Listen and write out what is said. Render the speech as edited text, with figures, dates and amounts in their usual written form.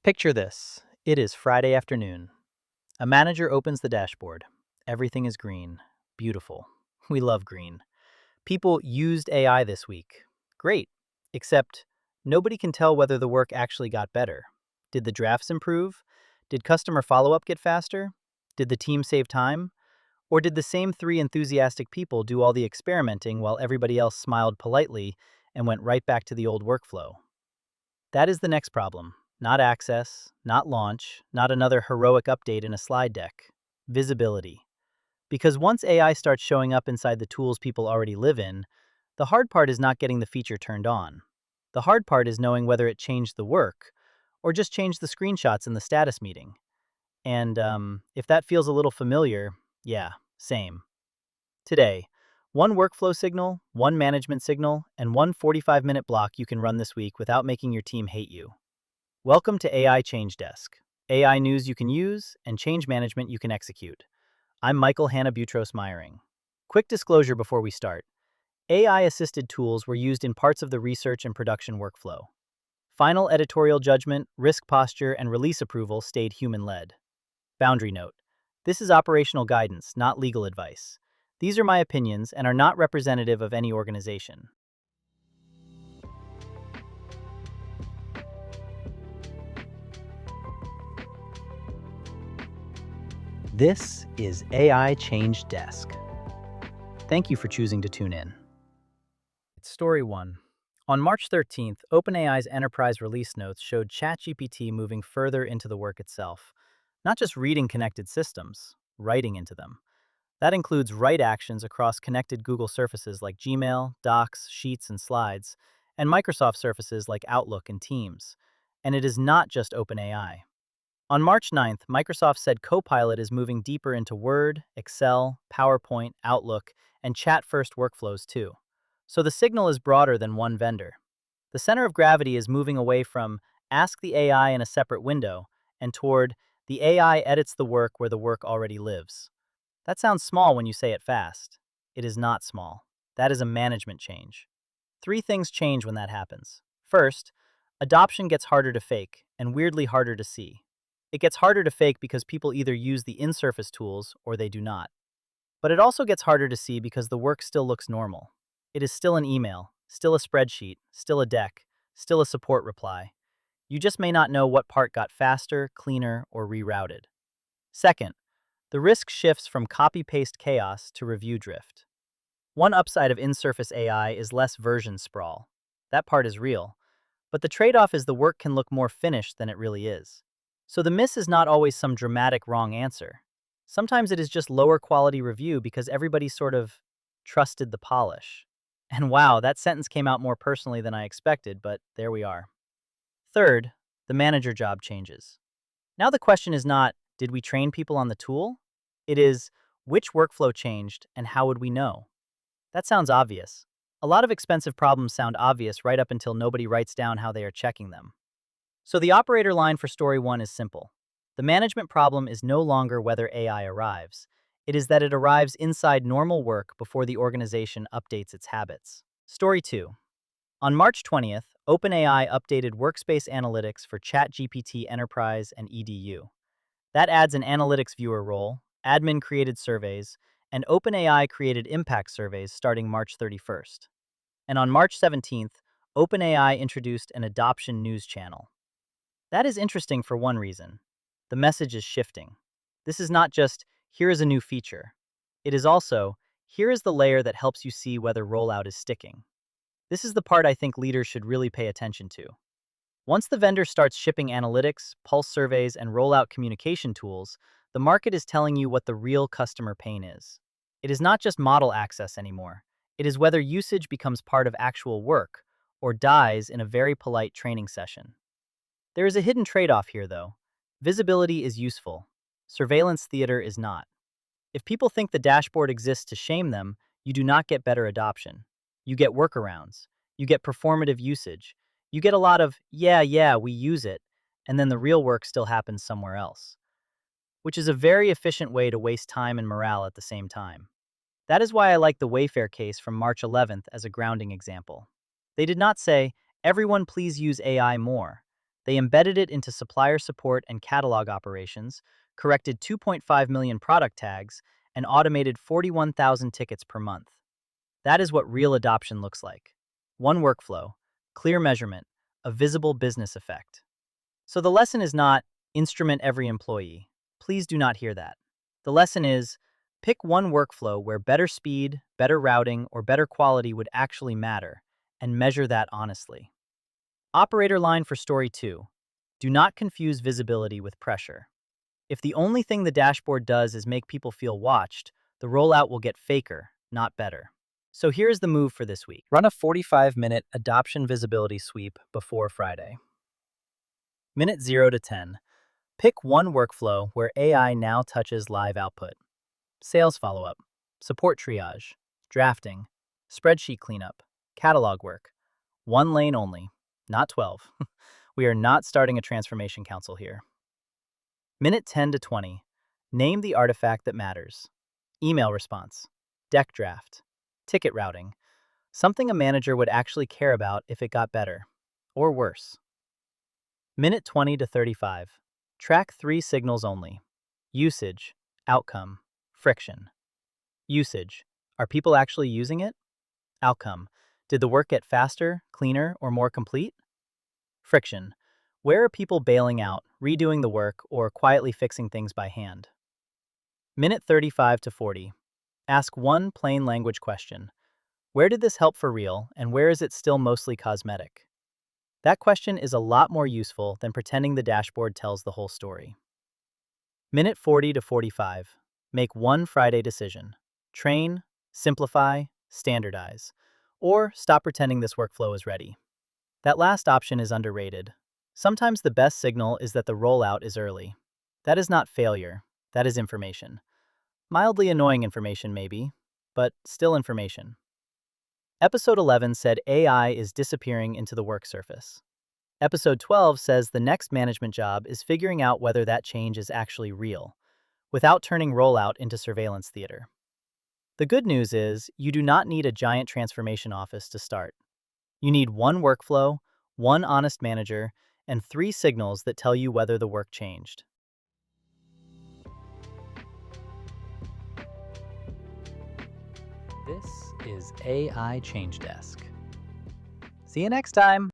Picture this. It is Friday afternoon. A manager opens the dashboard. Everything is green. Beautiful. We love green. People used AI this week. Great. Except nobody can tell whether the work actually got better. Did the drafts improve? Did customer follow-up get faster? Did the team save time? Or did the same three enthusiastic people do all the experimenting while everybody else smiled politely and went right back to the old workflow? That is the next problem. Not access, not launch, not another heroic update in a slide deck. Visibility. Because once AI starts showing up inside the tools people already live in, the hard part is not getting the feature turned on. The hard part is knowing whether it changed the work or just changed the screenshots in the status meeting. And if that feels a little familiar, yeah, same. Today, one workflow signal, one management signal, and one 45-minute block you can run this week without making your team hate you. Welcome to AI Change Desk. AI news you can use and change management you can execute. I'm Michael Hanna-Butros Meyering. Quick disclosure before we start. AI-assisted tools were used in parts of the research and production workflow. Final editorial judgment, risk posture, and release approval stayed human-led. Boundary note. This is operational guidance, not legal advice. These are my opinions and are not representative of any organization. This is AI Change Desk. Thank you for choosing to tune in. Story 1. On March 13th, OpenAI's enterprise release notes showed ChatGPT moving further into the work itself, not just reading connected systems, writing into them. That includes write actions across connected Google surfaces like Gmail, Docs, Sheets, and Slides, and Microsoft surfaces like Outlook and Teams. And it is not just OpenAI. On March 9th, Microsoft said Copilot is moving deeper into Word, Excel, PowerPoint, Outlook, and chat-first workflows too. So the signal is broader than one vendor. The center of gravity is moving away from ask the AI in a separate window and toward the AI edits the work where the work already lives. That sounds small when you say it fast. It is not small. That is a management change. Three things change when that happens. First, adoption gets harder to fake and weirdly harder to see. It gets harder to fake because people either use the in-surface tools or they do not. But it also gets harder to see because the work still looks normal. It is still an email, still a spreadsheet, still a deck, still a support reply. You just may not know what part got faster, cleaner, or rerouted. Second, the risk shifts from copy-paste chaos to review drift. One upside of in-surface AI is less version sprawl. That part is real. But the trade-off is the work can look more finished than it really is. So the miss is not always some dramatic wrong answer. Sometimes it is just lower quality review because everybody sort of trusted the polish. And wow, that sentence came out more personally than I expected, but there we are. Third, the manager job changes. Now the question is not, did we train people on the tool? It is, which workflow changed and how would we know? That sounds obvious. A lot of expensive problems sound obvious right up until nobody writes down how they are checking them. So the operator line for story 1 is simple. The management problem is no longer whether AI arrives. It is that it arrives inside normal work before the organization updates its habits. Story 2. On March 20th, OpenAI updated workspace analytics for ChatGPT Enterprise and EDU. That adds an analytics viewer role, admin created surveys, and OpenAI created impact surveys starting March 31st. And on March 17th, OpenAI introduced an adoption news channel. That is interesting for one reason. The message is shifting. This is not just, here is a new feature. It is also, here is the layer that helps you see whether rollout is sticking. This is the part I think leaders should really pay attention to. Once the vendor starts shipping analytics, pulse surveys, and rollout communication tools, the market is telling you what the real customer pain is. It is not just model access anymore. It is whether usage becomes part of actual work or dies in a very polite training session. There is a hidden trade-off here, though. Visibility is useful. Surveillance theater is not. If people think the dashboard exists to shame them, you do not get better adoption. You get workarounds. You get performative usage. You get a lot of, yeah, we use it, and then the real work still happens somewhere else. Which is a very efficient way to waste time and morale at the same time. That is why I like the Wayfair case from March 11th as a grounding example. They did not say, everyone please use AI more. They embedded it into supplier support and catalog operations, corrected 2.5 million product tags, and automated 41,000 tickets per month. That is what real adoption looks like. One workflow, clear measurement, a visible business effect. So the lesson is not instrument every employee. Please do not hear that. The lesson is pick one workflow where better speed, better routing, or better quality would actually matter, and measure that honestly. Operator line for story 2. Do not confuse visibility with pressure. If the only thing the dashboard does is make people feel watched, the rollout will get faker, not better. So here's the move for this week. Run a 45-minute adoption visibility sweep before Friday. Minute 0 to 10. Pick one workflow where AI now touches live output. Sales follow-up, support triage, drafting, spreadsheet cleanup, catalog work. One lane only, not 12. We are not starting a transformation council here. Minute 10 to 20. Name the artifact that matters. Email response, deck draft, ticket routing. Something a manager would actually care about if it got better, or worse. Minute 20 to 35. Track 3 signals only. Usage, outcome, friction. Usage. Are people actually using it? Outcome. Did the work get faster, cleaner, or more complete? Friction. Where are people bailing out, redoing the work, or quietly fixing things by hand? Minute 35 to 40. Ask one plain language question. Where did this help for real, and where is it still mostly cosmetic? That question is a lot more useful than pretending the dashboard tells the whole story. Minute 40 to 45. Make one Friday decision. Train, simplify, standardize. Or stop pretending this workflow is ready. That last option is underrated. Sometimes the best signal is that the rollout is early. That is not failure, that is information. Mildly annoying information maybe, but still information. Episode 11 said AI is disappearing into the work surface. Episode 12 says the next management job is figuring out whether that change is actually real, without turning rollout into surveillance theater. The good news is you do not need a giant transformation office to start. You need one workflow, one honest manager, and 3 signals that tell you whether the work changed. This is AI Change Desk. See you next time.